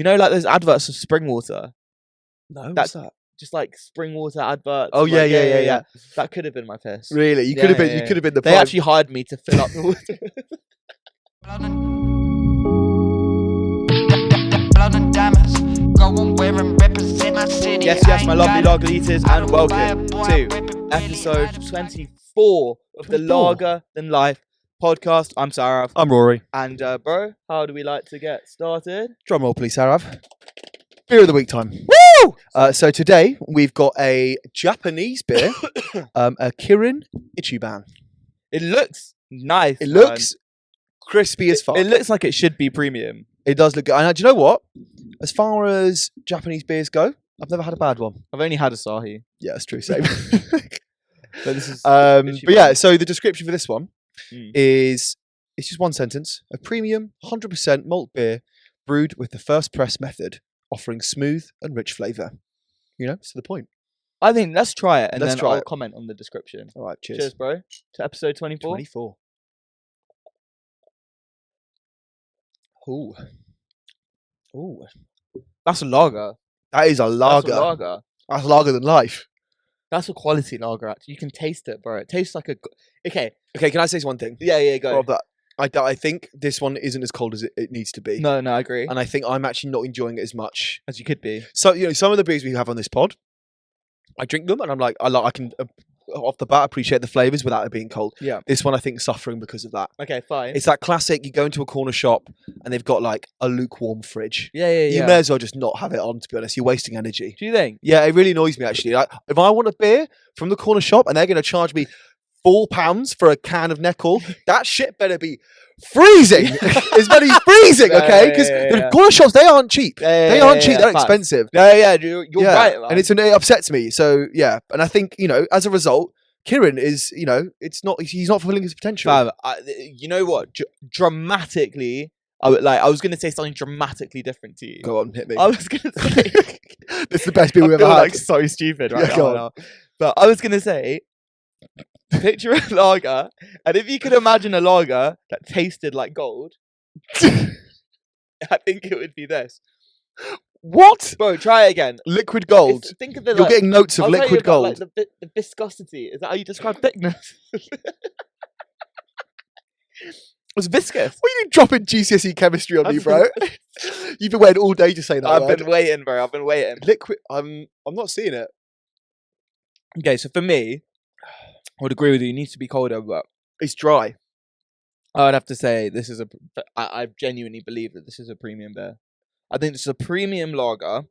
You know, like those adverts of spring water. No, what's that? Just like spring water adverts. Oh like, yeah. That could have been my piss. Really? You could have been. You could have been the. They actually hired me to fill up the water. Yes, my lovely lager eaters, and welcome to episode 24 of the Lager Than Life podcast. I'm Sarav. I'm Rory. And bro, how do we like to get started? Drum roll, please, Sarav. Beer of the week time. Woo! So today we've got a Japanese beer, a Kirin Ichiban. It looks nice. It looks crispy as fuck. It looks like it should be premium. It does look good. And do you know what? As far as Japanese beers go, I've never had a bad one. I've only had Asahi. Yeah, that's true. Same. But this is. But yeah, so the description for this one is it's just one sentence: a premium 100% malt beer brewed with the first press method, offering smooth and rich flavour. You know, to the point. I think let's try it and Let's then try I'll it. comment on the description. All right, cheers. Cheers, bro. To episode 24. 24. Ooh. Ooh. That's a lager. That is a lager. That's a lager. That's lager than life. That's a quality lager, actually. You can taste it, bro. It tastes like a... Okay. Okay, can I say one thing? Yeah, go. Of that. I think this one isn't as cold as it needs to be. No, I agree. And I think I'm actually not enjoying it as much. As you could be. So, you know, some of the beers we have on this pod, I drink them and I'm like, I can, off the bat, appreciate the flavours without it being cold. Yeah. This one, I think, is suffering because of that. Okay, fine. It's that classic, you go into a corner shop and they've got like a lukewarm fridge. Yeah. You may as well just not have it on, to be honest. You're wasting energy. Do you think? Yeah, it really annoys me, actually. Like, if I want a beer from the corner shop and they're going to charge me £4 for a can of Neckel, that shit better be freezing. It's better be freezing, okay? Because the corner shops, they aren't cheap. They aren't cheap. They're expensive. Yeah, you're right. Man. And it upsets me. So, yeah. And I think, you know, as a result, Kirin is, you know, he's not fulfilling his potential. Fam, you know what? Dramatically, I was going to say something dramatically different to you. Go on, hit me. I was going to say... This is the best beer we've ever had. Like so stupid right now. But I was going to say... Picture a lager, and if you could imagine a lager that tasted like gold, I think it would be this. What? Bro, try it again. Liquid gold. Think of the, You're getting notes of I'll tell you liquid about, gold. like, the viscosity. Is that how you describe thickness? It's viscous. What are you dropping GCSE chemistry on me, bro? You've been waiting all day to say that. I've been waiting, bro. I've been waiting. Liquid. I'm not seeing it. Okay, so for me, I would agree with you. It needs to be colder, but it's dry. I would have to say this is I genuinely believe that this is a premium beer. I think this is a premium lager.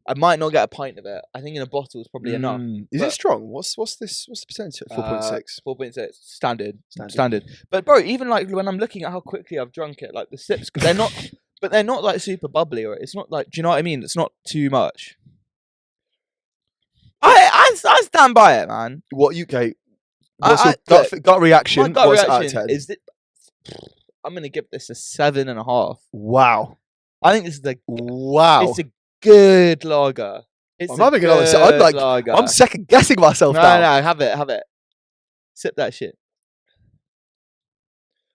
I might not get a pint of it. I think in a bottle is probably enough. Is it strong? What's this? What's the percentage? 4.6. 4.6. Standard. But bro, even like when I'm looking at how quickly I've drunk it, like the sips, they're not, but they're not like super bubbly, or it's not like. Do you know what I mean? It's not too much. I stand by it, man. What UK? What's your gut reaction? My gut What's reaction out of 10? is that I'm gonna give this a 7.5. Wow. I think this is It's a good lager. I'm having another. Lager. I'm second guessing myself No, have it. Sip that shit.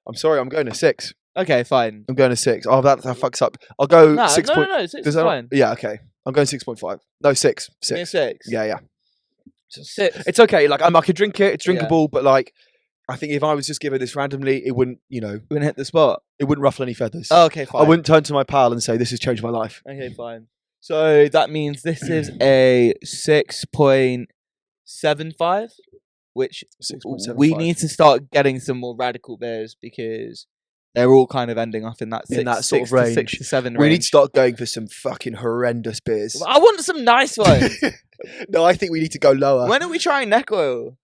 I'm sorry. I'm going to 6. Okay, fine. I'm going to 6. Oh, that fucks up. I'll go 6. No, 6 is fine. Yeah, okay. I'm going 6.5. No, 6. 6. 6. Yeah. So 6. It's okay. Like I could drink it. It's drinkable, but like I think if I was just given this randomly, it wouldn't. You know, wouldn't hit the spot. It wouldn't ruffle any feathers. Oh, okay, fine. I wouldn't turn to my pal and say this has changed my life. Okay, fine. So that means this is a 6.75, which 6.75. we need to start getting some more radical beers because they're all kind of ending up in that 6 range. 6 to 7 range. We need to start going for some fucking horrendous beers. I want some nice ones. No, I think we need to go lower. When are we trying neck oil?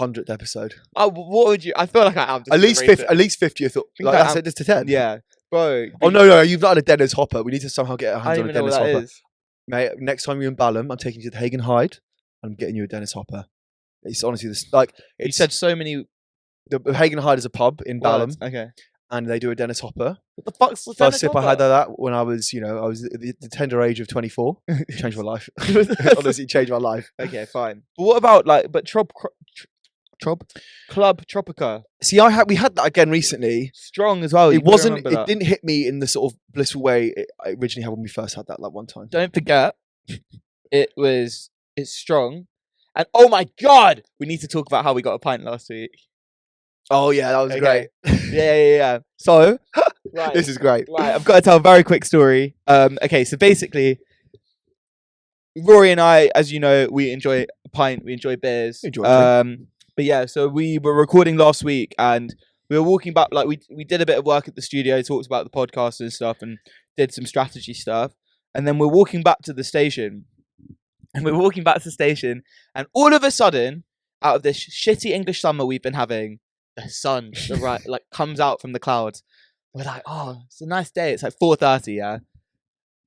100th episode. Oh, what would you? I feel like I have. At least 50. At least 50th. Like that's it, just to 10. Yeah, bro. Oh no, you've not had a Dennis Hopper. We need to somehow get a hand on a Dennis Hopper. Is. Mate, next time you're in Balham, I'm taking you to the Hagen Hyde. I'm getting you a Dennis Hopper. It's honestly this like you said so many. The Hagen Hyde is a pub in Balham. Okay. And they do a Dennis Hopper. What the fuck's the First sip I had of that when I was at the tender age of 24. Changed my life. Honestly, changed my life. Okay, fine. But what about like? But Club Tropica. See, we had that again recently. Strong as well. It wasn't. It didn't hit me in the sort of blissful way I originally had when we first had that one time. Don't forget, it's strong, and oh my god, we need to talk about how we got a pint last week. Oh yeah, that was great. Yeah. So, right, this is great. Right, I've got to tell a very quick story. Okay, so basically, Rory and I, as you know, we enjoy a pint. We enjoy beers. But yeah, so we were recording last week, and we were walking back. Like we did a bit of work at the studio, talked about the podcast and stuff, and did some strategy stuff. And then we're walking back to the station, and and all of a sudden, out of this shitty English summer we've been having, the sun, comes out from the clouds. We're like, oh, it's a nice day. It's like 4:30, yeah.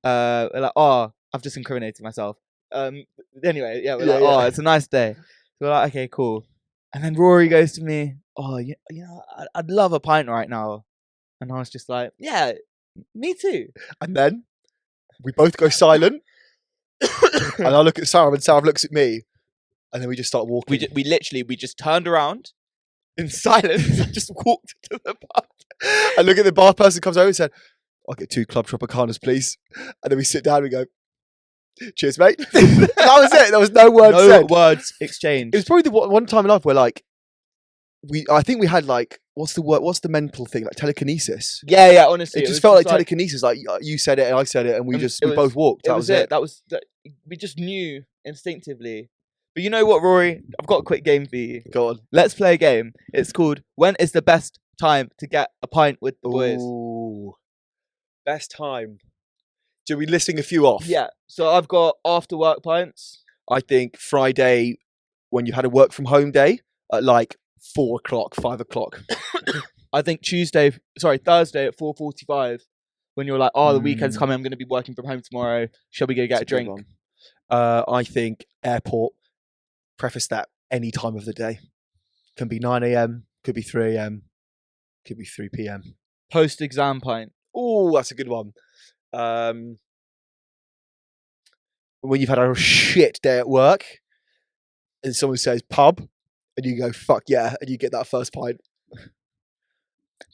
We're like, oh, I've just incriminated myself. Anyway, yeah, we're like, oh, it's a nice day. So we're like, okay, cool. And then Rory goes to me, oh, you know, I'd love a pint right now. And I was just like, yeah, me too. And then we both go silent. And I look at Sarav, and Sarav looks at me. And then we just start walking. We just turned around in silence and just walked to the bar. I look at the bar person, comes over and said, I'll get 2 Club Tropicanas, please. And then we sit down and we go, cheers, mate. That was it. There was no words said. No words exchanged. It was probably the one time in life where, like, I think we had, like, what's the mental thing? Like telekinesis. Yeah, honestly. It just felt like telekinesis. Like, you said it and I said it, and we both walked. That was it. We just knew instinctively. But you know what, Rory? I've got a quick game for you. Go on. Let's play a game. It's called When is the Best Time to Get a Pint with the Boys? Ooh. Best time. Do we listing a few off? Yeah. So I've got after work pints. I think Friday, when you had a work from home day, at like 4 o'clock, 5 o'clock. I think Thursday at 4:45, when you're like, oh, the weekend's coming, I'm going to be working from home tomorrow. Shall we go get a drink? I think airport. Preface that any time of the day. Can be 9 a.m, could be 3 a.m, could be 3 p.m. Post-exam pint. Oh, that's a good one. When you've had a shit day at work and someone says pub and you go, fuck yeah, and you get that first pint.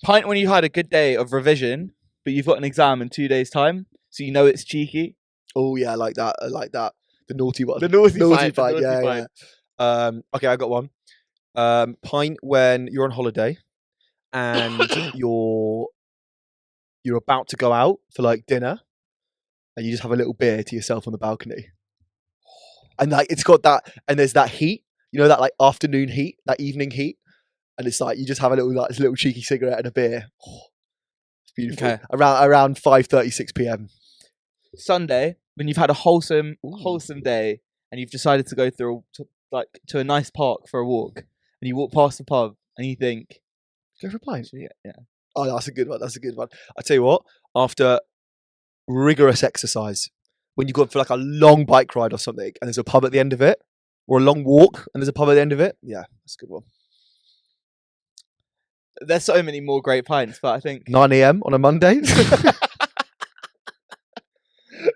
Pint when you had a good day of revision, but you've got an exam in 2 days' time, so you know it's cheeky. Oh yeah, I like that. The naughty one. The naughty pint. Yeah. Okay, I got one. Pint when you're on holiday and you're about to go out for like dinner, and you just have a little beer to yourself on the balcony, and like it's got that, and there's that heat, you know, that like afternoon heat, that evening heat, and it's like you just have a little cheeky cigarette and a beer. Oh, it's beautiful. Okay. Around 5:36 p.m. Sunday, when you've had a wholesome day, and you've decided to go to a nice park for a walk, and you walk past the pub, and you think, go for a pint. Yeah. Oh, that's a good one. I tell you what, after rigorous exercise, when you go for like a long bike ride or something, and there's a pub at the end of it, or a long walk, and there's a pub at the end of it, yeah, that's a good one. There's so many more great pints, but I think 9 a.m. on a Monday.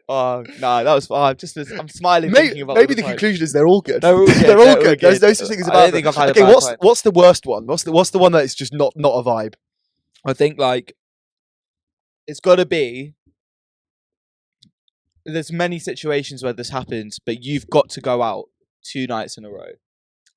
Oh no, that was. I'm smiling. Maybe the conclusion is they're all good. They're all good. There's no such thing as a bad. I don't think I've had a bad pint. What's the worst one? What's the one that is just not a vibe? I think like it's got to be. There's many situations where this happens, but you've got to go out 2 nights in a row.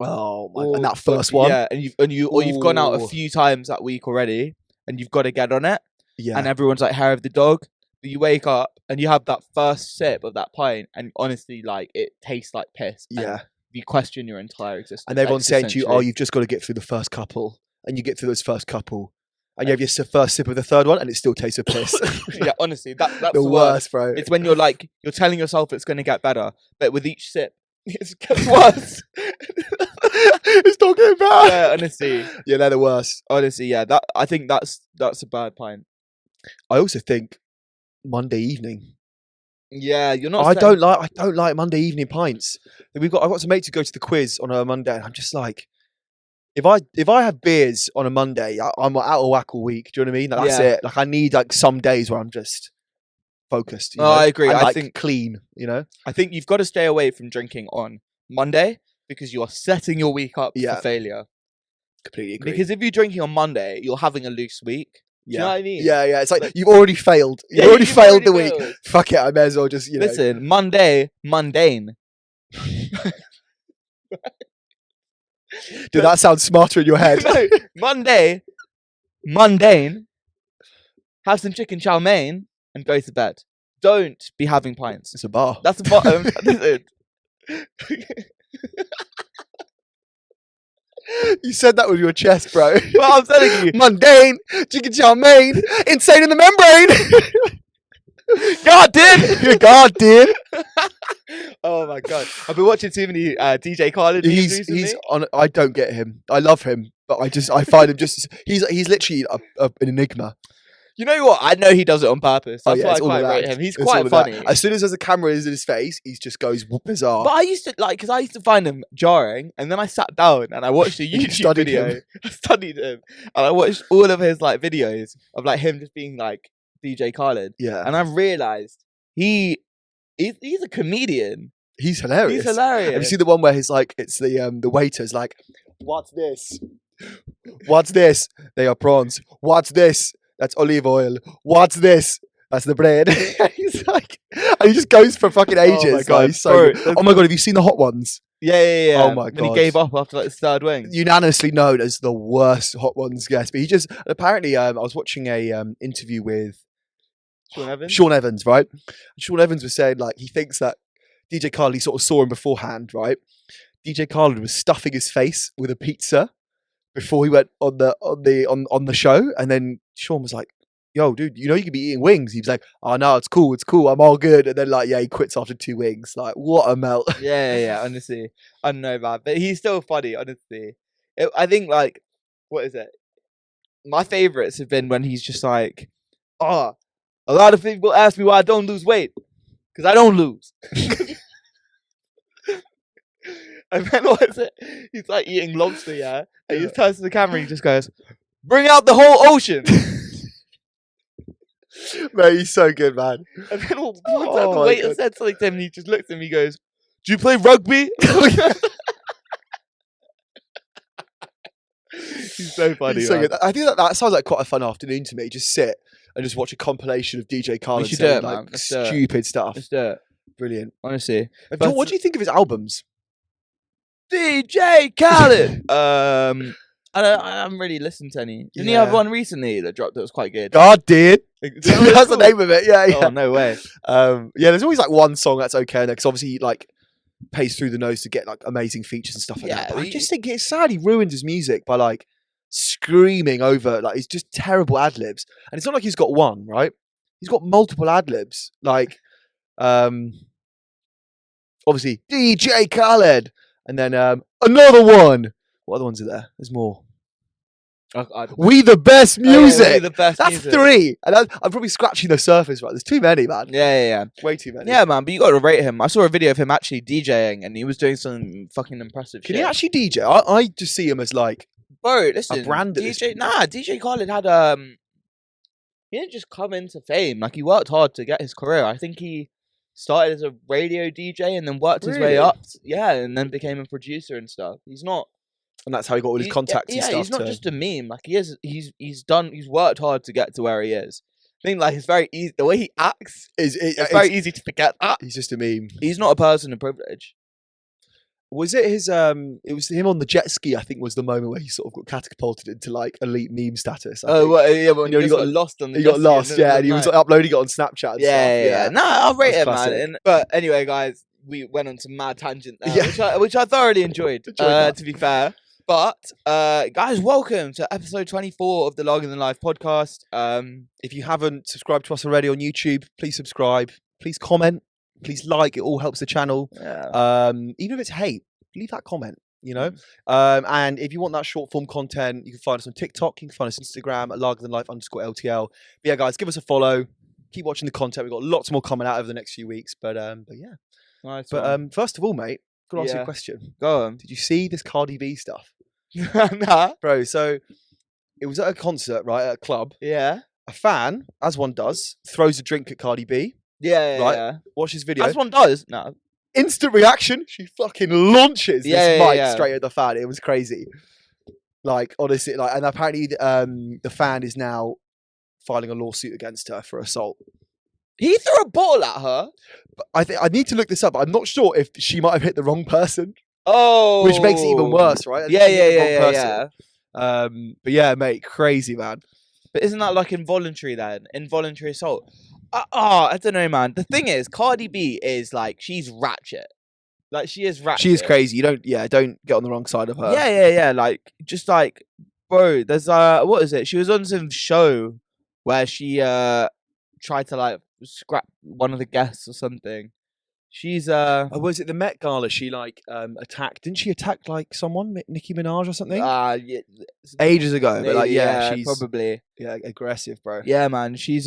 Oh my! And that first one, yeah, and you've gone out a few times that week already, and you've got to get on it. Yeah, and everyone's like hair of the dog. But you wake up and you have that first sip of that pint, and honestly, like it tastes like piss. Yeah, you question your entire existence. And everyone's saying to you, "Oh, you've just got to get through the first couple," and you get through those first couple, and you have your first sip of the third one, and it still tastes of piss. Yeah, honestly, that's the worst, bro. It's when you're telling yourself it's going to get better, but with each sip, it gets worse. It's not getting better. Yeah, honestly, yeah, they're the worst. Honestly, yeah, I think that's a bad pint. I also think Monday evening. Yeah, you're not. I don't like Monday evening pints. I've got some mates to go to the quiz on a Monday, and I'm just like, if I have beers on a Monday, I'm out of whack all week. Do you know what I mean? Like, that's it. Like I need like some days where I'm just focused. You know? I agree. And, I like, think clean. You know, I think you've got to stay away from drinking on Monday, because you are setting your week up Yeah. for failure. Completely agree. Because if you're drinking on Monday, you're having a loose week. Do you know what I mean? Yeah, yeah. It's like you've already failed. You've Yeah, already you've failed the already week. failed. Fuck it. I may as well just, Listen, Monday, mundane. Dude, that sounds smarter in your head. No, Monday, mundane. Have some chicken chow mein and go to bed. Don't be having pints. It's a bar. That's the bottom. Listen. You said that with your chest, bro. Well, I'm telling you. Mundane, chicken chow mein, insane in the membrane. God, dude. God, dude. Oh my god. I've been watching too many DJ KHALED videos recently. He's on. I don't get him. I love him, but I find him just. He's literally an enigma. You know what? I know he does it on purpose. That's why I it's all quite of rate that. him. He's It's quite all of that. funny. As soon as there's a camera in his face, he just goes bizarre. But I used to because I used to find him jarring, and then I sat down and I watched a YouTube studied video. him. I studied him, and I watched all of his like videos of like him just being like DJ KHALED, Yeah, and I realized he's a comedian. he's hilarious. He's hilarious. Have you seen the one where he's like, it's the waiter's like, what's this? What's this? They are prawns. What's this? That's olive oil. What's this? That's the bread. He's like, and he just goes for fucking ages. Oh my God, He's so bro, good. Oh my god, have you seen the hot ones? Yeah. Oh my When he God. gave up after like the third wing. Unanimously known as the worst hot ones guest. But he just apparently, I was watching a interview with Sean Evans, right? And Sean Evans was saying like he thinks that DJ KHALED, he sort of saw him beforehand, right? DJ KHALED was stuffing his face with a pizza before he went on the show, and then Sean was like, "Yo, dude, you know you could be eating wings." He was like, "Oh no, it's cool, I'm all good." And then like, yeah, he quits after 2 wings. Like, what a melt. Yeah. Honestly, I don't know, man, but he's still funny. Honestly, I think like, what is it? My favorites have been when he's just like, "Oh, a lot of people ask me why I don't lose weight, because I don't lose." And then what is it? He's like eating lobster, yeah, and he just turns to the camera and he just goes, "Bring out the whole ocean." Mate, he's so good, man. And then all Oh the my waiter God. said something to him, and he just looked at me. He goes, "Do you play rugby?" He's so funny. He's so man. good. I think that sounds like quite a fun afternoon to me. Just sit and just watch a compilation of DJ KHALED should do saying it, man. like Let's do it. stupid stuff. Let's do it. Brilliant. Honestly, What do you think of his albums? DJ KHALED. I haven't really listened to any. Didn't he have Yeah. one recently that dropped that was quite good? God did. Is that what it's That's the called? name of it. Yeah, yeah. Oh no way. Yeah, there's always like one song that's okay, because obviously he like pays through the nose to get like amazing features and stuff like Yeah, that. But I he- just think it's sad he ruined his music by like screaming over like it's just terrible ad libs. And it's not like he's got one, right? He's got multiple ad libs. Like obviously DJ KHALED, and then another one. What other ones are there? There's more. We the best music. Oh, yeah, the best That's music. 3, and I'm probably scratching the surface. Right, there's too many, man. Yeah. Way too many. Yeah, man, but you got to rate him. I saw a video of him actually DJing, and he was doing some fucking impressive Can shit. he actually DJ? I just see him as like Bro, listen, brand at this DJ KHALED had he didn't just come into fame. Like, he worked hard to get his career. I think he started as a radio DJ and then worked his way Really? up. Yeah, and then became a producer and stuff. He's not. and that's how he got all his contacts and stuff. He's not just a meme. Like, he's worked hard to get to where he is. I think like it's very easy. The way he acts, it's very easy to forget that. He's just a meme. He's not a person of privilege. Was it his? It was him on the jet ski. I think was the moment where he sort of got catapulted into like elite meme status. I think. Well, yeah, but You know, he he got got- lost on the He got jet ski lost, and yeah, then and he was night. like, uploading it on Snapchat. And Yeah. stuff, No, I'll rate That's it, man. classic. But anyway, guys, we went on some mad tangent there, Yeah. which I thoroughly enjoyed. Enjoyed that. To be fair. But guys, welcome to episode 24 of the Larger Than Life podcast. If you haven't subscribed to us already on YouTube, please subscribe. Please comment. Please like. It all helps the channel. Yeah. Even if it's hate, leave that comment. You know. And if you want that short form content, you can find us on TikTok. You can find us on Instagram at largerthanlife_LTL. But yeah, guys, give us a follow. Keep watching the content. We've got lots more coming out over the next few weeks. But yeah. Nice. But first of all, mate, gotta ask you Yeah. a question. Go on. Did you see this Cardi B stuff? Nah. Bro, so it was at a concert, right, at a club. Yeah. A fan, as one does, throws a drink at Cardi B. Yeah. Right. Yeah. Watch this video. As one does. No. instant reaction. She fucking launches Yeah, this yeah, mic yeah. straight at the fan. It was crazy. Like, honestly, like, and apparently the fan is now filing a lawsuit against her for assault. He threw a bottle at her. But I think I need to look this up. I'm not sure if she might have hit the wrong person, Oh, which makes it even worse, right? I think Yeah, she hit the yeah, wrong yeah, person. yeah. But yeah, mate, crazy, man. But isn't that like involuntary then? Involuntary assault. I don't know, man. The thing is, Cardi B is like, she's ratchet. Like, she is ratchet. She is crazy. You don't get on the wrong side of her. Yeah. Like, just like, bro, there's what is it? She was on some show where she tried to like scrap one of the guests or something. She's Oh, was it the Met Gala? She like attacked. Didn't she attack like someone, Nicki Minaj or something? yeah, Ages ago. But like, yeah, she's probably aggressive, bro. yeah, man. She's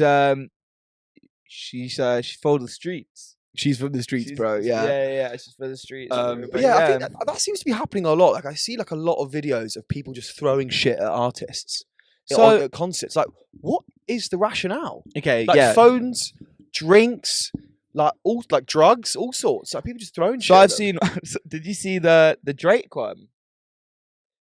for the streets. She's from the streets, She's- bro. Yeah. yeah. She's for the streets. bro. But But yeah, I think that seems to be happening a lot. Like, I see like a lot of videos of people just throwing shit at artists. So- At concerts. Like, what is the rationale? okay, Like yeah. phones, drinks, like all like drugs, all sorts. Like people just throwing shit. So at I've them. seen. Did you see the Drake one?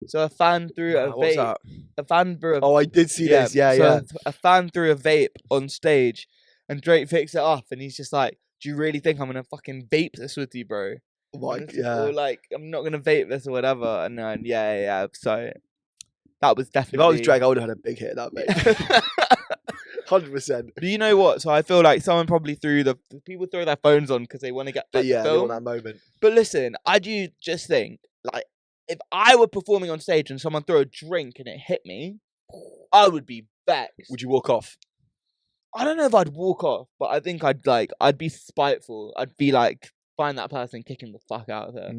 So a fan threw a Wow, what's vape. that? A fan threw a Oh, I did see this. Yeah, so yeah. a fan threw a vape on stage, and Drake picks it up, and he's just like, "Do you really think I'm gonna fucking vape this with you, bro?" Like, Or like, I'm not gonna vape this or whatever. And then yeah. So that was If definitely. I was Drake, I would have had a big hit that, mate. 100%. Do you know what? So I feel like someone probably people throw their phones on because they want to get But like, yeah, the they film. want that moment. But listen, I do just think, like, if I were performing on stage and someone threw a drink and it hit me, I would be vexed. Would you walk off? I don't know if I'd walk off, but I think I'd be spiteful. I'd be like, find that person, kick him the fuck out of there.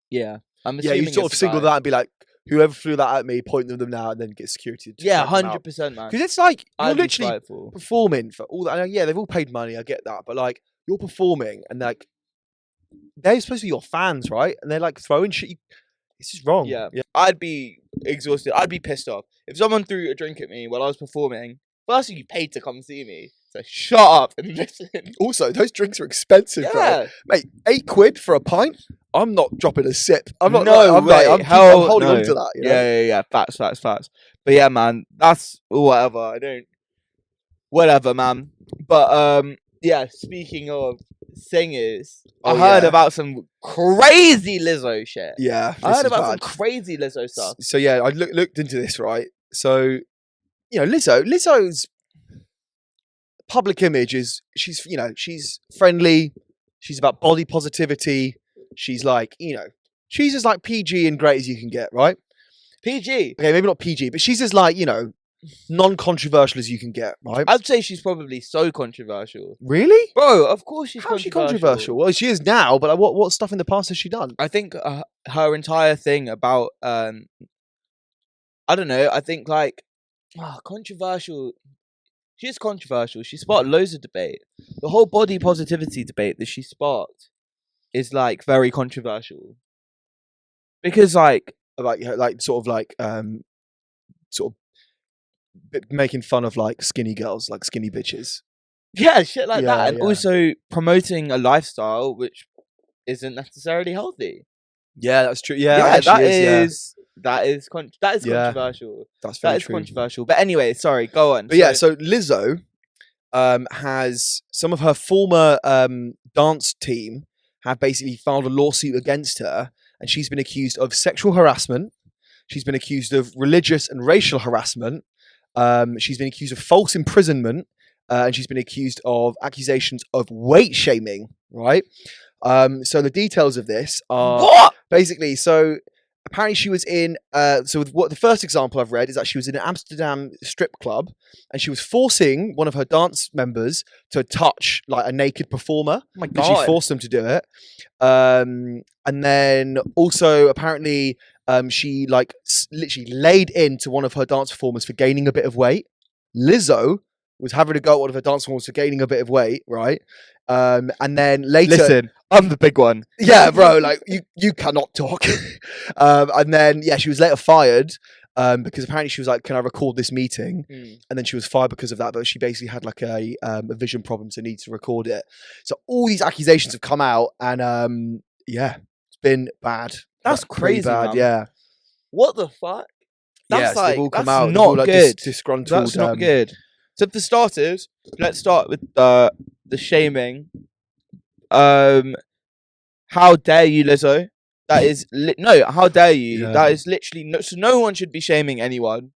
Yeah. I'm Yeah, assuming you sort it's of a single guy. that and be like, whoever threw that at me, point them now, and then get security. To Yeah, check them out. 100%, man. Because it's like you're I'd be literally spiteful. performing for all that. Yeah, they've all paid money. I get that, but like you're performing, and like they're supposed to be your fans, right? And they're like throwing shit. It's just wrong. Yeah. I'd be exhausted. I'd be pissed off. If someone threw a drink at me while I was performing, firstly, you paid to come see me. So shut up and listen. Also, those drinks are expensive, bro. Yeah. Mate, £8 for a pint. I'm not dropping a sip. I'm not. No I'm, way. I'm Hell holding no. on to that. You know? Yeah. Facts. But yeah, man, that's whatever. I don't. Whatever, man. But yeah. Speaking of singers, I Oh, heard yeah. about some crazy Lizzo shit. Yeah, I this heard is about some bad. crazy Lizzo stuff. So yeah, I looked into this, right? So, you know, Lizzo's public image is she's friendly, she's about body positivity, she's like, she's as like PG and great as you can get, right? PG. Okay, maybe not PG, but she's as like, non-controversial as you can get, right? I'd say she's probably so controversial. Really? Bro, of course she's How's she controversial. controversial? Well, she is now, but like, what stuff in the past has she done? I think her entire thing about I don't know. I think like controversial. She is controversial. She sparked loads of debate. The whole body positivity debate that she sparked is like very controversial because like Sort of making fun of like skinny girls, like skinny bitches. yeah, shit like Yeah, that, and yeah. also promoting a lifestyle which isn't necessarily healthy. Yeah, that's true. Yeah, Yeah, actually is. that is Yeah. controversial. That's very That is true. controversial. But anyway, sorry, go on. But yeah, so Lizzo has some of her former dance team have basically filed a lawsuit against her, and she's been accused of sexual harassment. She's been accused of religious and racial harassment. She's been accused of false imprisonment, and she's been accused of accusations of weight shaming. Right. So the details of this are what? basically so. Apparently she was in, the first example I've read is that she was in an Amsterdam strip club and she was forcing one of her dance members to touch like a naked performer. Oh my And she god! forced them to do it. And then also apparently she like literally laid into one of her dance performers for gaining a bit of weight. Lizzo was having a go at one of her dance performers for gaining a bit of weight, right? And then later... Listen, I'm the big one. Yeah, bro, like you cannot talk. And then, yeah, she was later fired. because apparently she was like, "Can I record this meeting?" And then she was fired because of that. But she basically had like a vision problem, so needs to record it. So all these accusations have come out, and yeah, it's been bad. That's Pretty crazy, bad. man. Yeah. What the fuck? That's So like they've all come that's out. not all, like, good. disgruntled. That's not good. So for starters, let's start with the shaming. How dare you, Lizzo? That is no. How dare you? Yeah. That is literally no. So no one should be shaming anyone.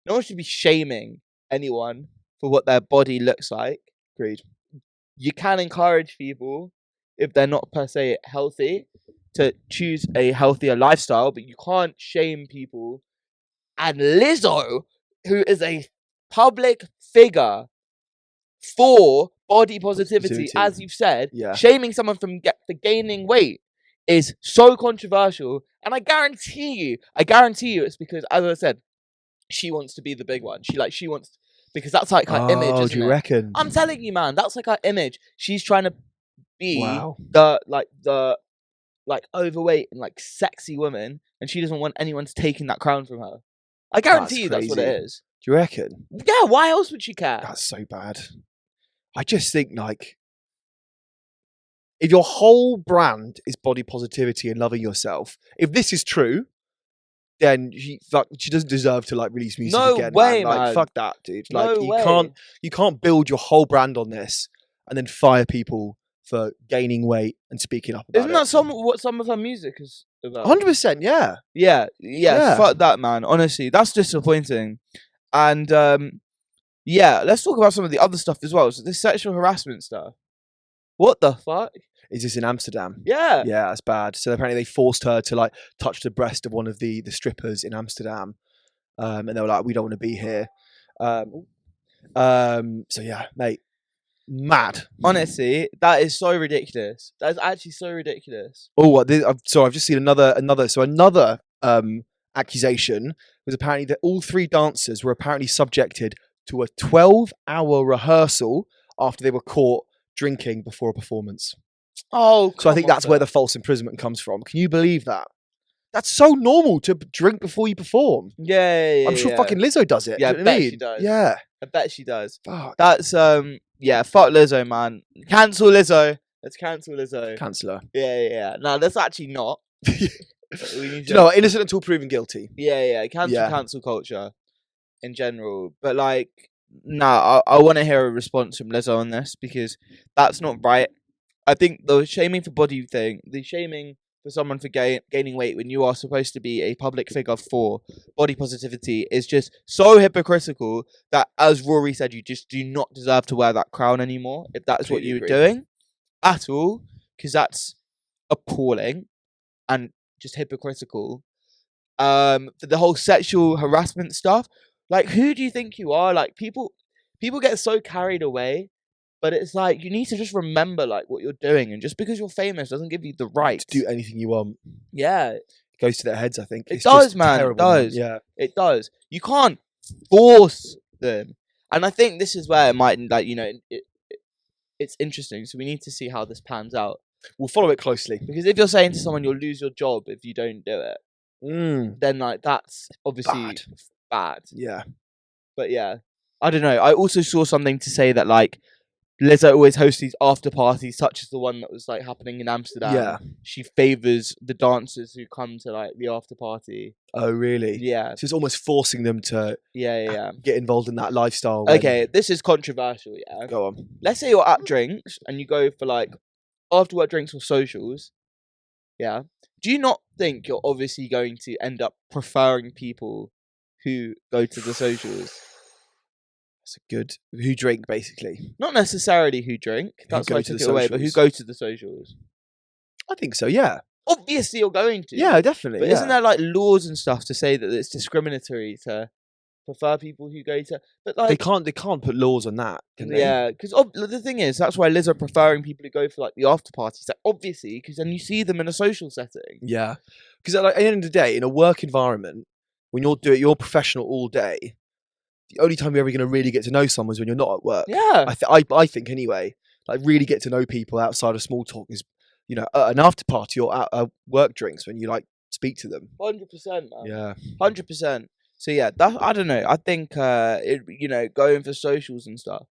No one should be shaming anyone for what their body looks like. Agreed. You can encourage people if they're not per se healthy to choose a healthier lifestyle, but you can't shame people. And Lizzo, who is a public figure for body positivity, as you've said, shaming someone for gaining weight is so controversial. And I guarantee you, it's because, as I said, she wants to be the big one. She wants, because that's like her image. Isn't do you reckon? I'm telling you, man, that's like her image. She's trying to be the overweight and like sexy woman, and she doesn't want anyone taking that crown from her. I guarantee you that's what it is. Do you reckon? Yeah, why else would she care? That's so bad. I just think, like, if your whole brand is body positivity and loving yourself, if this is true, then she doesn't deserve to like release music again. No way, man. Like, man. fuck that, dude. Like, No you can't build your whole brand on this and then fire people for gaining weight and speaking up about Isn't that what some of her music is about? 100%, yeah. Yeah. Fuck that, man. Honestly, that's disappointing. And yeah, let's talk about some of the other stuff as well. So this sexual harassment stuff. What the fuck? Is this in Amsterdam? Yeah. Yeah, that's bad. So apparently they forced her to like touch the breast of one of the strippers in Amsterdam. And they were like, "We don't want to be here." So yeah, mate. Mad. Honestly, that is so ridiculous. That is actually so ridiculous. Oh, what? I've just seen another. So another accusation was apparently that all three dancers were apparently subjected to a 12-hour rehearsal after they were caught drinking before a performance. Oh, so I think that's where the false imprisonment comes from. Can you believe that? That's so normal to drink before you perform. Yeah. I'm sure fucking Lizzo does it. Yeah, I bet she does. Yeah, I bet she does. Fuck. That's yeah. Fuck Lizzo, man. Cancel Lizzo. Let's cancel Lizzo. Cancel her. Yeah. No, that's actually not. Do you know what? Innocent until proven guilty. Yeah. Cancel culture in general. But like, nah, I want to hear a response from Lizzo on this because that's not right. I think the shaming for body thing, the shaming for someone for gaining weight when you are supposed to be a public figure for body positivity is just so hypocritical that, as Rory said, you just do not deserve to wear that crown anymore if that is what you were doing at all, because that's appalling and just hypocritical. For the whole sexual harassment stuff, like, who do you think you are? Like, people get so carried away. But it's like, you need to just remember like what you're doing, and just because you're famous doesn't give you the right to do anything you want. Yeah, it goes to their heads. I think it does, man. Terrible, it does. Man. Yeah, it does. You can't force them, and I think this is where it might, like, you know, it's interesting. So we need to see how this pans out. We'll follow it closely, because if you're saying to someone you'll lose your job if you don't do it, then like that's obviously bad. Yeah, but yeah, I don't know. I also saw something to say that like, Lizzo always hosts these after parties, such as the one that was like happening in Amsterdam. Yeah, she favors the dancers who come to like the after party. Oh, really? Yeah. So it's almost forcing them to get involved in that lifestyle. Okay, this is controversial. Yeah. Go on. Let's say you're at drinks and you go for like after work drinks or socials. Yeah. Do you not think you're obviously going to end up preferring people who go to the socials? That's a good. Who drink, basically. Not necessarily who drink. That's why I took it away. But who go to the socials? I think so. Yeah. Obviously, you're going to. Yeah, definitely. But isn't there like laws and stuff to say that it's discriminatory to prefer people who go to? But like they can't put laws on that, can they? Yeah, because the thing is, that's why Liz are preferring people who go for like the after parties. Like, obviously, because then you see them in a social setting. Yeah, because like, at the end of the day, in a work environment, when you're professional all day. The only time you're ever going to really get to know someone is when you're not at work. Yeah. I think anyway, like really get to know people outside of small talk is, you know, an after party or at work drinks when you like speak to them. 100%, man. Yeah. 100%. So yeah, that I don't know. I think going for socials and stuff.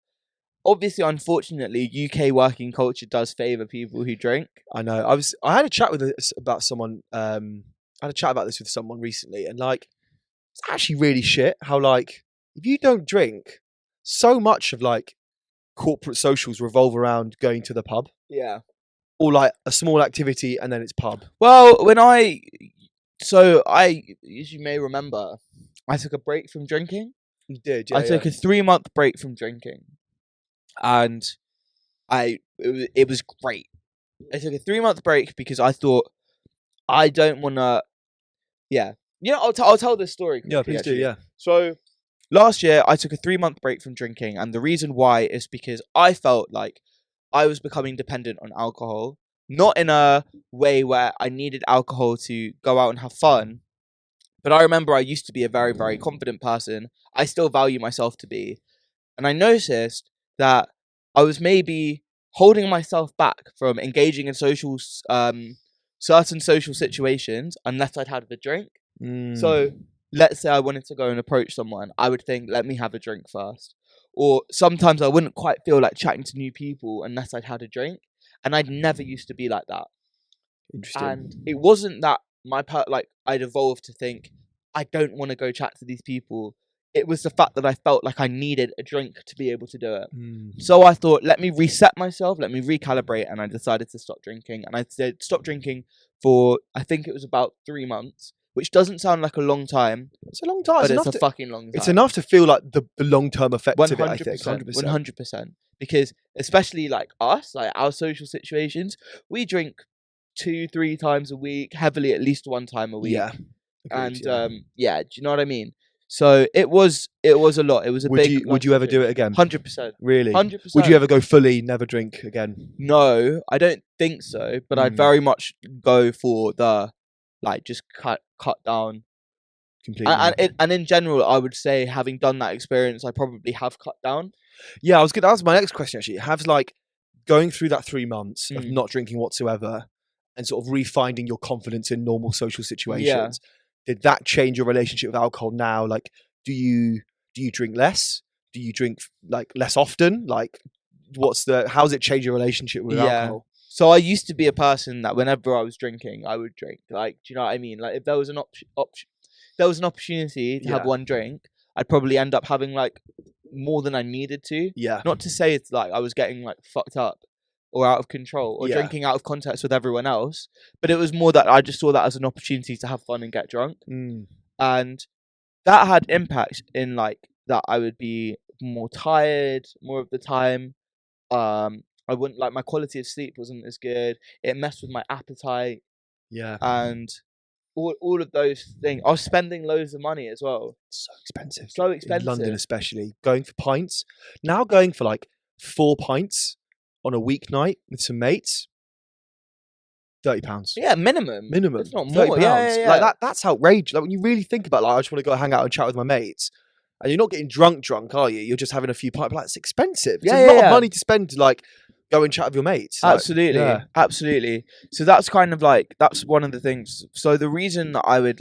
Obviously, unfortunately, UK working culture does favour people who drink. I know. I had a chat with about someone. I had a chat about this with someone recently, and like, it's actually really shit. How like, if you don't drink, so much of like corporate socials revolve around going to the pub. Yeah. Or like a small activity, and then it's pub. Well, as you may remember, I took a break from drinking. You did. Yeah, I took a 3-month break from drinking, and it was great. I took a 3-month break because I thought I don't want to. Yeah, I'll tell this story. Yeah, please do. Yeah. So last year I took a 3-month break from drinking, and the reason why is because I felt like I was becoming dependent on alcohol, not in a way where I needed alcohol to go out and have fun. But I remember I used to be a very, very confident person. I still value myself to be. And I noticed that I was maybe holding myself back from engaging in certain social situations unless I'd had a drink. So let's say I wanted to go and approach someone. I would think, let me have a drink first. Or sometimes I wouldn't quite feel like chatting to new people unless I'd had a drink. And I'd never used to be like that. Interesting. And it wasn't that I'd evolved to think, I don't want to go chat to these people. It was the fact that I felt like I needed a drink to be able to do it. So I thought, let me reset myself, let me recalibrate, and I decided to stop drinking. And I did stop drinking for, I think it was about 3 months, which doesn't sound like a long time. It's a long time. But it's a fucking long time. It's enough to feel like the long-term effect of it, I think. 100%. Because especially like us, like our social situations, we drink 2-3 times a week, heavily at least 1 time a week. Yeah. Agreed, do you know what I mean? So it was a lot. It was a big. Would you ever do it again? 100%. Really? 100%. Would you ever go fully never drink again? No, I don't think so. But I'd very much go for the just cut down completely. And in general, I would say, having done that experience, I probably have cut down. Yeah, I was going to ask my next question actually. Have going through that 3 months of not drinking whatsoever and sort of refinding your confidence in normal social situations. Did that change your relationship with alcohol now? Like, do you drink less? Do you drink less often? Like, how's it changed your relationship with alcohol? So I used to be a person that whenever I was drinking, I would drink. Like, do you know what I mean? Like, if there was an opportunity to have 1 drink, I'd probably end up having more than I needed to. Yeah. Not to say it's like I was getting fucked up or out of control or drinking out of context with everyone else, but it was more that I just saw that as an opportunity to have fun and get drunk. And that had impact in that I would be more tired more of the time. I wouldn't my quality of sleep wasn't as good. It messed with my appetite. Yeah. And all of those things. I was spending loads of money as well. So expensive. In London especially. Going for pints. Now going for 4 pints on a weeknight with some mates. £30. Yeah, minimum. It's not more. £30. Yeah. That's outrageous. When you really think about I just want to go hang out and chat with my mates. And you're not getting drunk, are you? You're just having a few pints. It's expensive. It's a lot of money to spend to go and chat with your mates. Absolutely. So that's kind of that's one of the things. So the reason that I would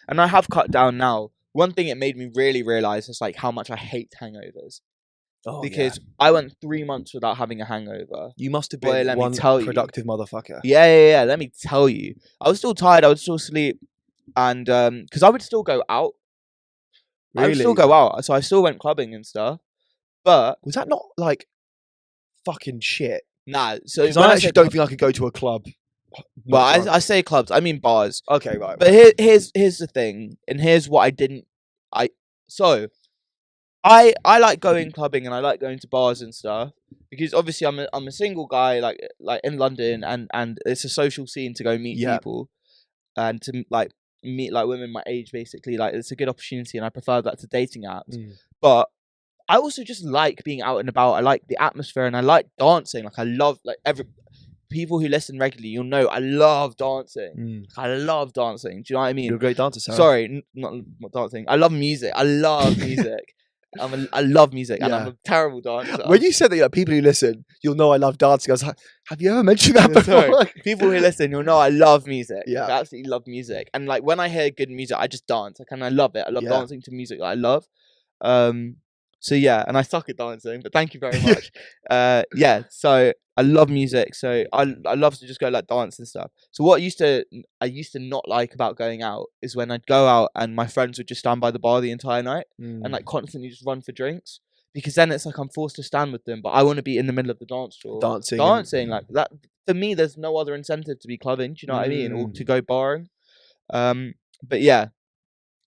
and I have cut down now, one thing it made me really realize is how much I hate hangovers. Because I went 3 months without having a hangover. You must have been one productive motherfucker. Yeah. Let me tell you. I was still tired. I would still sleep. And because I would still go out. Really? I would still go out. So I still went clubbing and stuff. But was that not fucking shit? Nah. So I actually don't think I could go to a club. Well, I say clubs. I mean bars. Okay, right. But here's the thing. And here's what I didn't... I like going clubbing and I like going to bars and stuff because obviously I'm a single guy like in London and it's a social scene to go meet people and to meet women my age basically. It's a good opportunity and I prefer that to dating apps. But I also just like being out and about. I like the atmosphere and I like dancing. I love every people who listen regularly, you'll know I love dancing. I love dancing. Do you know what I mean? You're a great dancer, Sarah. Sorry, not dancing. I love music. I love music. I love music, and Yeah. I'm a terrible dancer. When you said that, people who listen, you'll know I love dancing. I was like, have you ever mentioned that before? Sorry. People who listen, you'll know I love music. Yeah. I absolutely love music, and like when I hear good music, I just dance. Like, and I love it. I love Yeah. dancing to music that I love. So yeah, and I suck at dancing, but thank you very much. Yeah, so I love music, so I love to just go like dance and stuff. So what I used to not like about going out is when I'd go out and my friends would just stand by the bar the entire night and like constantly just run for drinks, because then it's like I'm forced to stand with them, but I want to be in the middle of the dance floor dancing like that. For me, there's no other incentive to be clubbing. Do you know what I mean, or to go barring? But yeah.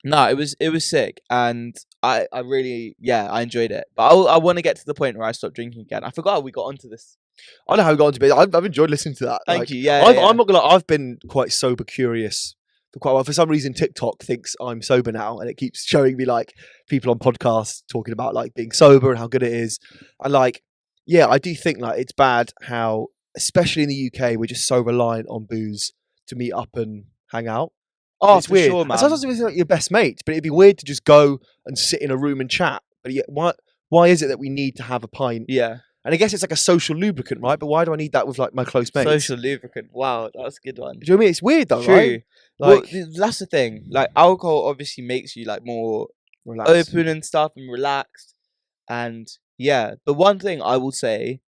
No, it was sick, and I really I enjoyed it. But I want to get to the point where I stop drinking again. I forgot how we got onto this. I know how we got onto it. I've enjoyed listening to that. Thank you. Yeah, I'm not gonna lie, I've been quite sober curious for quite a while. For some reason, TikTok thinks I'm sober now, and it keeps showing me like people on podcasts talking about like being sober and how good it is. And like, yeah, I do think like it's bad how, especially in the UK, we're just so reliant on booze to meet up and hang out. Oh, it's for weird. sure, And man. sometimes it's like your best mates, but it'd be weird to just go and sit in a room and chat. But yet, why is it that we need to have a pint? Yeah. And I guess it's like a social lubricant, right? But why do I need that with like my close mates? Social lubricant. Wow, that's a good one. Do you know what I mean? It's weird though, True. right? Well, Like, that's the thing. Like, alcohol obviously makes you like more relax. open and stuff and relaxed. And yeah, the one thing I will say,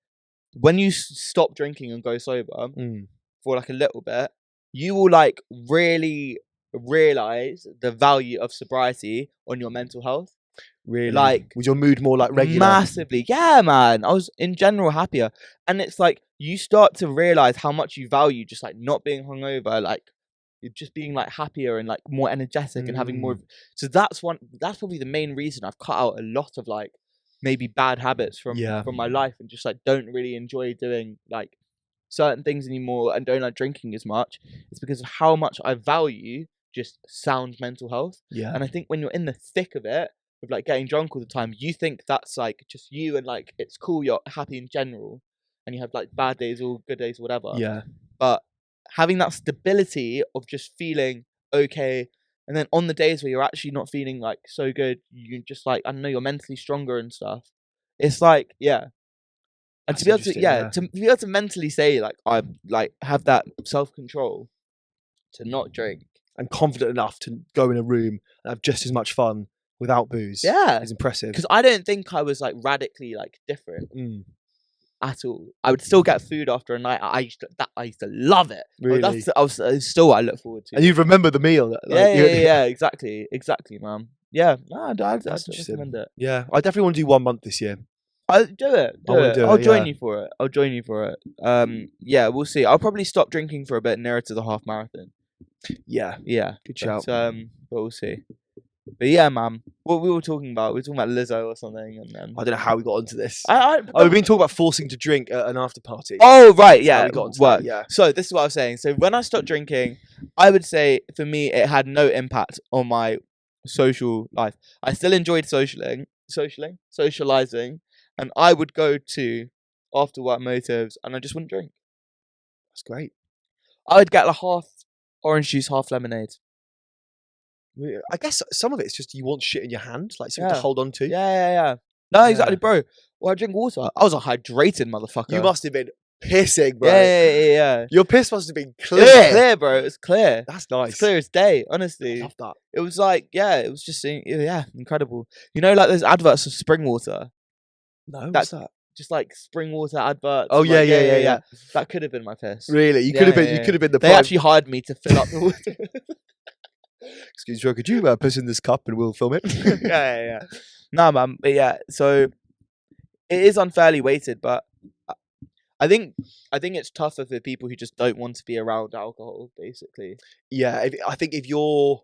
when you stop drinking and go sober for like a little bit, you will like really realize the value of sobriety on your mental health. Really? Like, was your mood more like regular? Massively. Yeah, man. I was in general happier. And it's like you start to realize how much you value just like not being hungover, like just being like happier and like more energetic and having more. So that's probably the main reason I've cut out a lot of like maybe bad habits from my life, and just like don't really enjoy doing like certain things anymore and don't like drinking as much. It's because of how much I value just sound mental health. Yeah. And I think when you're in the thick of it, with like getting drunk all the time, you think that's like just you and like it's cool, you're happy in general, and you have like bad days or good days or whatever. Yeah. But having that stability of just feeling okay, and then on the days where you're actually not feeling like so good, you just like, I don't know, you're mentally stronger and stuff. It's like, yeah. And That's to be able to, interesting, to be able to mentally say like I like have that self-control to not drink and confident enough to go in a room and have just as much fun without booze. Yeah, is impressive. Because I don't think I was like radically like different at all. I would still get food after a night. I used to love it. Really? That's still what I look forward to. And you remember the meal. Like, yeah, exactly, man. Yeah, no, I'd recommend it. Yeah, I definitely want to do 1 month this year. I'll do it. I'll join you for it. Yeah, we'll see. I'll probably stop drinking for a bit nearer to the half marathon. Yeah, good shout. But we'll see. But yeah, man, what we were talking about, we were talking about Lizzo or something, and then I don't know how we got onto this. we've been talking about forcing to drink at an after party. Oh right, yeah, we got onto work. that, yeah. So this is what I was saying. So when I stopped drinking, I would say for me it had no impact on my social life. I still enjoyed socializing, and I would go to after work motives, and I just wouldn't drink. That's great. I would get like half orange juice, half lemonade. I guess some of it's just you want shit in your hand, like something to hold on to. Yeah. No, exactly, bro. Well, I drink water. I was a hydrated motherfucker. You must have been pissing, bro. Yeah. Your piss must have been clear. It's clear, bro. It's clear. That's nice. It's clear as day, honestly. I love that. It was like, it was just, incredible. You know, like those adverts of spring water? No, what's that? Just like spring water adverts. Oh, like, yeah. That could have been my piss. Really? You could have been. You could have been the. They actually hired me to fill up the water. Excuse me, could you piss in this cup and we'll film it? yeah. Nah, man. But yeah, so it is unfairly weighted, but I think it's tougher for people who just don't want to be around alcohol, basically. Yeah, I think if you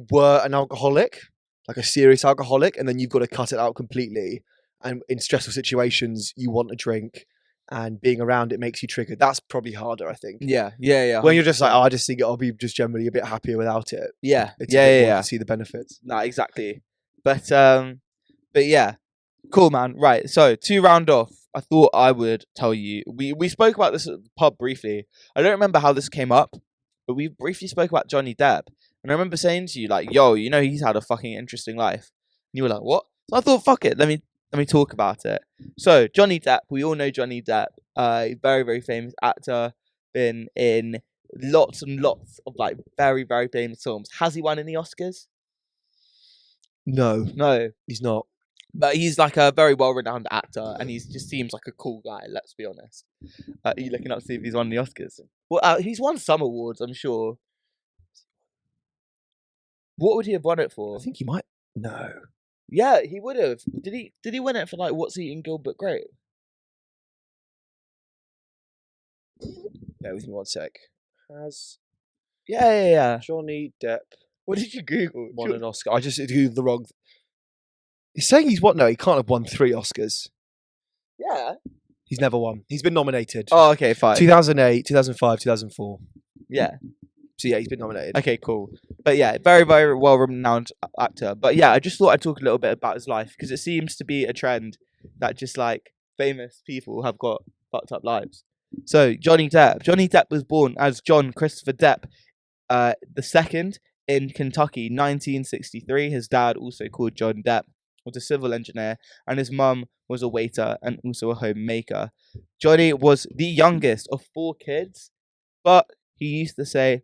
were an alcoholic, like a serious alcoholic, and then you've got to cut it out completely, and in stressful situations you want a drink, and being around it makes you triggered. That's probably harder, I think. Yeah. When you're just like, I just think I'll be just generally a bit happier without it. Yeah. It's a bit more to see the benefits. No, exactly. But yeah, cool, man. Right. So to round off, I thought I would tell you. We spoke about this at the pub briefly. I don't remember how this came up, but we briefly spoke about Johnny Depp, and I remember saying to you like, "Yo, you know he's had a fucking interesting life." you were like, what? So I thought, fuck it, let me talk about it. So Johnny Depp, we all know Johnny Depp, very, very famous actor, been in lots and lots of like very, very famous films. Has he won any Oscars? No, No. he's not. But he's like a very well-renowned actor, and he just seems like a cool guy. Let's be honest. Are you looking up to see if he's won the Oscars? Well, he's won some awards, I'm sure. What would he have won it for? I think he might. No. Yeah, he would have. Did he win it for like What's Eating Gilbert Grape? Bear with me 1 sec. Has Yeah. Johnny Depp What did you Google? won an Oscar? I just googled the wrong. He's saying he's what? No, he can't have won 3 Oscars. Yeah. He's never won. He's been nominated. Oh, okay, fine. 2008, 2005, 2004. Yeah. So yeah, he's been nominated. Okay, cool. But yeah, very, very well-renowned actor. But yeah, I just thought I'd talk a little bit about his life because it seems to be a trend that just like famous people have got fucked up lives. So Johnny Depp. Johnny Depp was born as John Christopher Depp, the second in Kentucky, 1963. His dad, also called John Depp, was a civil engineer, and his mum was a waiter and also a homemaker. Johnny was the youngest of 4 kids, but he used to say,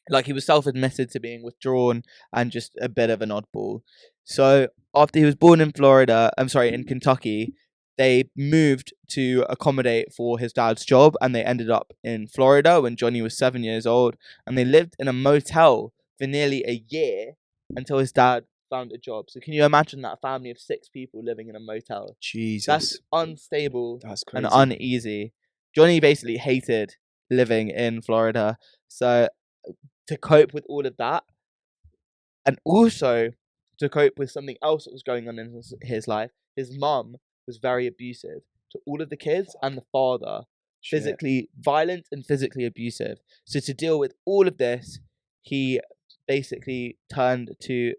like, he was self-admitted to being withdrawn and just a bit of an oddball. So after he was born in in Kentucky, they moved to accommodate for his dad's job, and they ended up in Florida when Johnny was 7 years old, and they lived in a motel for nearly a year until his dad found a job. So can you imagine that family of 6 people living in a motel? Jesus. That's unstable. That's crazy. And uneasy. Johnny basically hated living in Florida. So to cope with all of that, and also to cope with something else that was going on in his life, his mum was very abusive to all of the kids and the father. Shit. Physically violent and physically abusive. So to deal with all of this, he basically turned to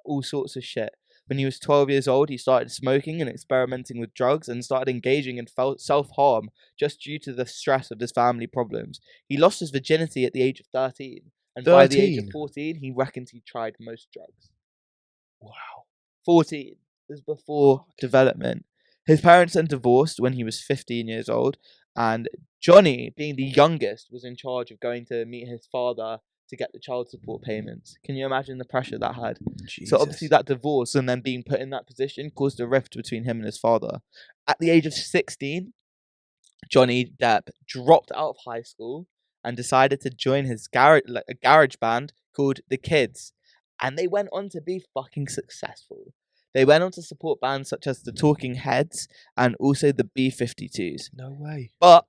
all sorts of shit. When he was 12 years old, he started smoking and experimenting with drugs and started engaging in self-harm just due to the stress of his family problems. He lost his virginity at the age of 13. And by the age of 14, he reckons he tried most drugs. Wow. 14. This is before development. His parents then divorced when he was 15 years old. And Johnny, being the youngest, was in charge of going to meet his father to get the child support payments. Can you imagine the pressure that had? Jesus. So obviously that divorce and then being put in that position caused a rift between him and his father. At the age of 16, Johnny Depp dropped out of high school and decided to join his a garage band called The Kids. And they went on to be fucking successful. They went on to support bands such as the Talking Heads and also the B-52s. No way. But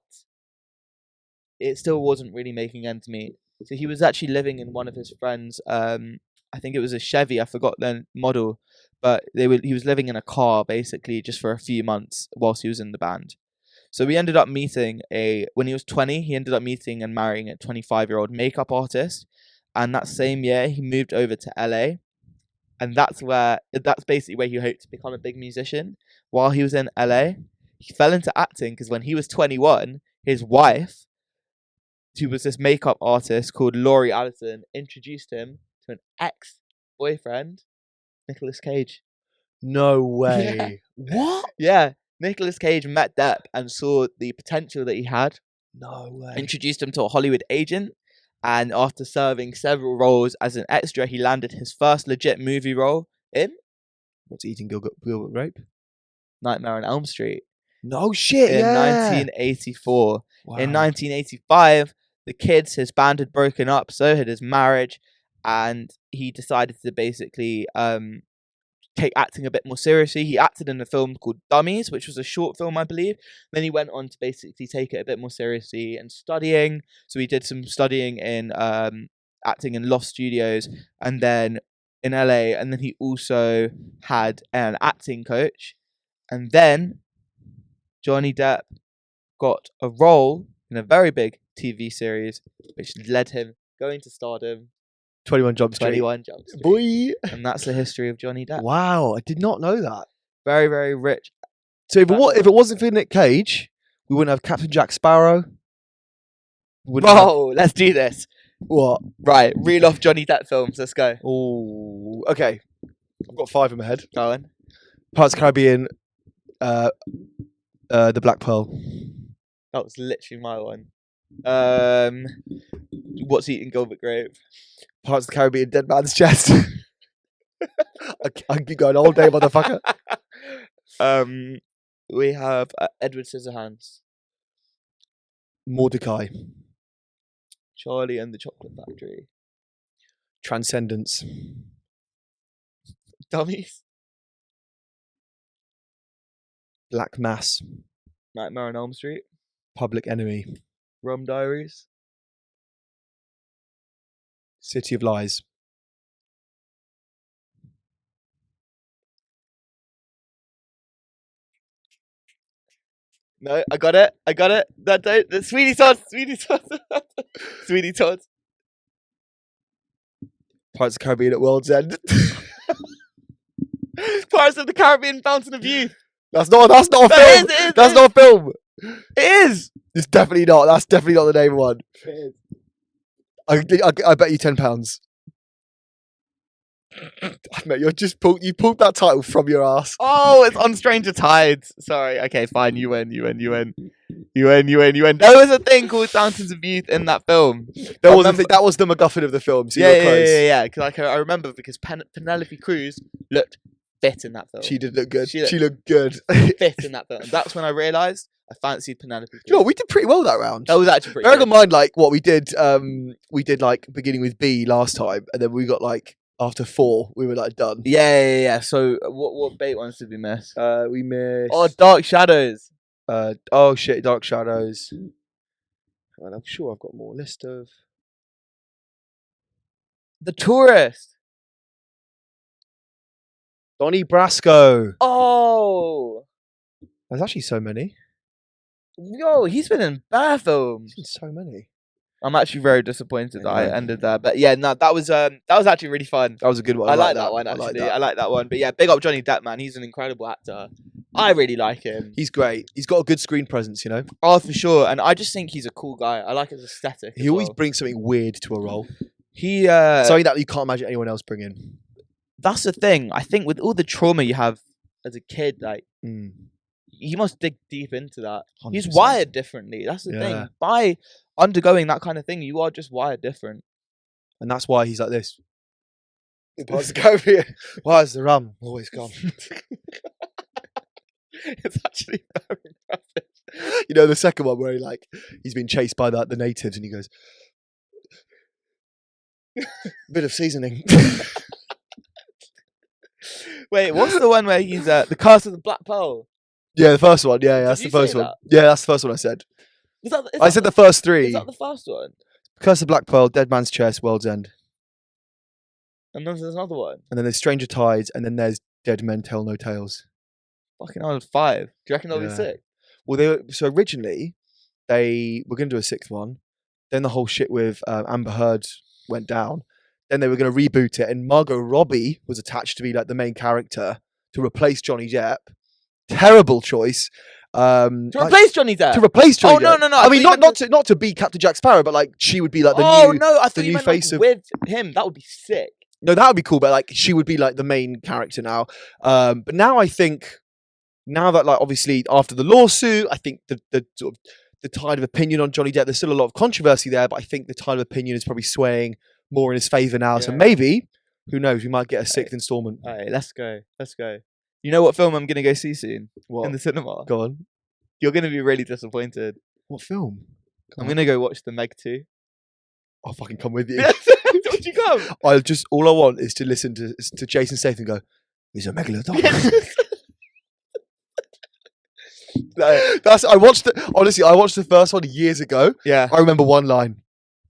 it still wasn't really making ends meet. So he was actually living in one of his friends. I think it was a Chevy. I forgot the model, but he was living in a car basically just for a few months whilst he was in the band. So we ended up meeting when he was 20. He ended up meeting and marrying a 25-year-old makeup artist, and that same year he moved over to LA, and that's basically where he hoped to become a big musician. While he was in LA, he fell into acting because when he was 21, his wife, who was this makeup artist called Rory introduced him to an ex-boyfriend, Nicolas Cage. No way. Yeah. What? Yeah. Nicolas Cage met Depp and saw the potential that he had. No way. Introduced him to a Hollywood agent. And after serving several roles as an extra, he landed his first legit movie role in What's Eating Gilbert Grape? Nightmare on Elm Street. No shit, in 1984. Wow. In 1985, the Kids, his band had broken up, so had his marriage, and he decided to basically take acting a bit more seriously. He acted in a film called Dummies, which was a short film, I believe. Then he went on to basically take it a bit more seriously and studying. So he did some studying in acting in Loft Studios and then in LA. And then he also had an acting coach. And then Johnny Depp got a role in a very big TV series, which led him going to stardom. 21 Jump Street. 21 Jump Street. Boy. And that's the history of Johnny Depp. Wow, I did not know that. Very, very rich. So if it wasn't for Nick Cage, we wouldn't have Captain Jack Sparrow. Bro, let's do this. What? Right, reel off Johnny Depp films. Let's go. Oh, okay. I've got 5 in my head. Go on. Pirates of the Caribbean, the Black Pearl. That was literally my one. What's eating Gilbert Grape? Pirates of the Caribbean, Dead Man's Chest. I can keep going all day, motherfucker. We have Edward Scissorhands, Mordecai. Charlie and the Chocolate Factory, Transcendence. Dummies, Black Mass. Nightmare on Elm Street, Public Enemy. Rum Diaries, City of Lies. No, I got it. That don't. The Sweeney Todd. Sweeney Todd. Pirates of the Caribbean at World's End. Pirates of the Caribbean, Fountain of Youth. That's not a film. That's not a film. It is. It's definitely not. That's definitely not the name of one. It is. I bet you £10. Mate, you pulled that title from your ass. Oh, it's on Stranger Tides. Sorry. Okay, fine. You win. There was a thing called Fountains of Youth in that film. That was the MacGuffin of the film. So Yeah. Because I remember because Penelope Cruz looked fit in that film. She did look good. She looked good. Fit in that film. That's when I realised I fancied Penelope Cruz. You know, we did pretty well that round. That was actually pretty Bear good. in mind, like what we did. We did like beginning with B last time, and then we got like after 4, we were like done. Yeah. So what bait ones did we miss? We missed. Oh, Dark Shadows. Oh shit, Dark Shadows. And I'm sure I've got more list of. The Tourist. Donnie Brasco. Oh. There's actually so many. Yo, he's been in bare films. There's so many. I'm actually very disappointed that I ended there. But yeah, no, that was actually really fun. That was a good one. I like that one actually. I like that one. But yeah, big up Johnny Depp, man. He's an incredible actor. I really like him. He's great. He's got a good screen presence, you know. Oh, for sure. And I just think he's a cool guy. I like his aesthetic. He always brings something weird to a role. He something that you can't imagine anyone else bringing. That's the thing. I think with all the trauma you have as a kid, like you must dig deep into that. 100%. He's wired differently. That's the thing. By undergoing that kind of thing, you are just wired different. And that's why he's like this. Why is the rum always gone? It's actually very impressive. You know the second one where he's been chased by the natives and he goes, bit of seasoning. Wait, what's the one where he's the Curse of the Black Pearl? Yeah, the first one. Yeah, that's the first one. Yeah, that's the first one I said. I said the first 3. Is that the first one? Curse of Black Pearl, Dead Man's Chest, World's End. And then there's another one. And then there's Stranger Tides, and then there's Dead Men Tell No Tales. Fucking hell, 5. Do you reckon they'll be 6? Well, originally they were going to do a 6th one. Then the whole shit with Amber Heard went down. Then they were going to reboot it, and Margot Robbie was attached to be like the main character to replace Johnny Depp. Terrible choice. To replace Johnny Depp. To replace Johnny Depp. No. I mean, not to be Captain Jack Sparrow, but like she would be like the new. No, I thought the you new meant face of with him. That would be sick. No, that would be cool, but like she would be like the main character now. But now I think, now that like obviously after the lawsuit, I think the sort of the tide of opinion on Johnny Depp, there's still a lot of controversy there, but I think the tide of opinion is probably swaying more in his favour now. Yeah. So maybe, who knows, we might get a 6th installment. All right, let's go. You know what film I'm gonna go see soon? What? In the cinema. Go on. You're gonna be really disappointed. What film? I'm gonna go watch The Meg 2. I'll fucking come with you. Don't you come? All I want is to listen to Jason Statham go, he's a megalodon. I watched the first one years ago. Yeah. I remember one line.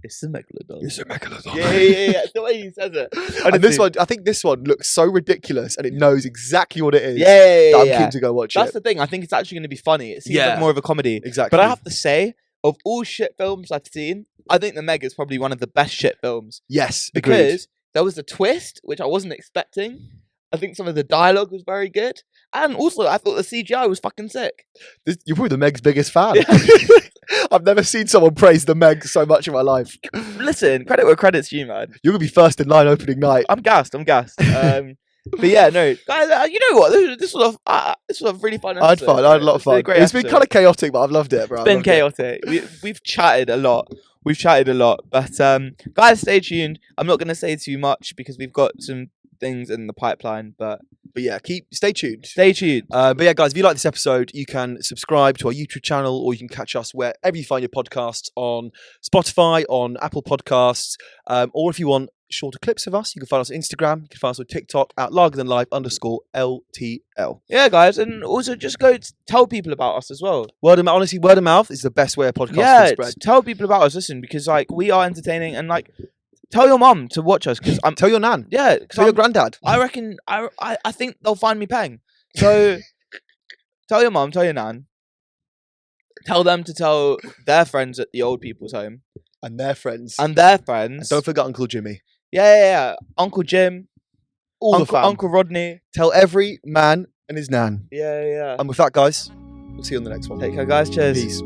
It's a megalodon. It's a megalodon. Yeah. The way he says it. And this one, I think this one looks so ridiculous and it knows exactly what it is. Yeah. I'm keen to go watch That's the thing. I think it's actually going to be funny. It seems like more of a comedy. Exactly. But I have to say, of all shit films I've seen, I think The Meg is probably one of the best shit films. Yes, because there was a twist which I wasn't expecting. I think some of the dialogue was very good, and also I thought the CGI was fucking sick. You're probably the Meg's biggest fan. I've never seen someone praise the Meg so much in my life. Listen, credit where credit's due, man. You're gonna be first in line opening night. I'm gassed. But yeah, no, guys, you know what? This was a really fun episode. I had a lot of fun. It's been kind of chaotic, but I've loved it, bro. It's been chaotic. We've chatted a lot. But guys, stay tuned. I'm not going to say too much because we've got some things in the pipeline, but yeah, stay tuned. But yeah, guys, if you like this episode, you can subscribe to our YouTube channel, or you can catch us wherever you find your podcasts, on Spotify, on Apple Podcasts, or if you want shorter clips of us, you can find us on Instagram, you can find us on TikTok at @largerthanlife_LTL. Yeah, guys, and also just go tell people about us as well. Word of mouth is the best way a podcast to spread. Tell people about us. Listen, because like we are entertaining, and like tell your mum to watch us, because tell your nan. Yeah, tell your granddad. I reckon I think they'll find me paying. So tell your mum, tell your nan. Tell them to tell their friends at the old people's home. And their friends. And don't forget Uncle Jimmy. Yeah. Uncle Jim. The fam. Uncle Rodney. Tell every man and his nan. Yeah. And with that, guys, we'll see you on the next one. Take care, guys. Cheers. Peace.